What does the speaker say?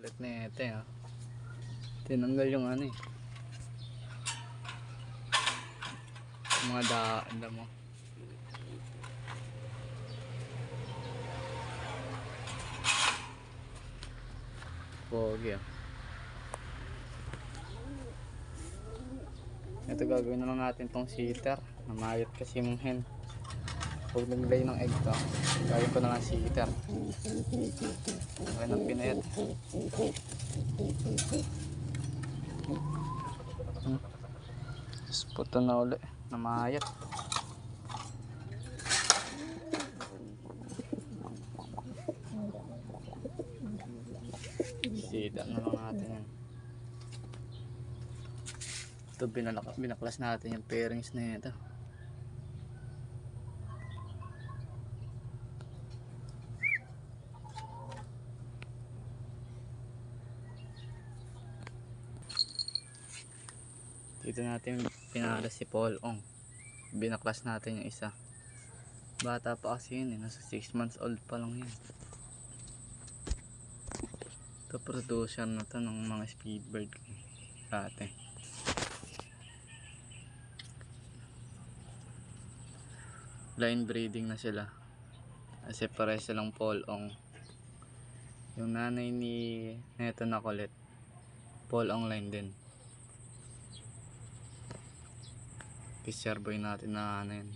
Kulit na ito eh. Tinanggal yung ano eh. Mga daan mo. Pogi ah. Ito gagawin na lang natin tong sitter. Namayat kasi yung hen. Huwag naglay ng egg to. Gawin ko na lang sitter. Gawin ng pinayat. Puto na uli. Namayat. Sitter na lang natin yan. Ito binaklas natin yung pairings na ito. Dito natin pinalas si Paul Ong. Binaklas natin yung isa. Bata pa kasi yun eh. Nasa 6 months old pa lang yun. Ito producer na to ng mga speedbird dati. Line breeding na sila. Kasi pare silang Paul Ong. Yung nanay ni neto na kulit, Paul Ong line din. Fisher boy natin na ano yun.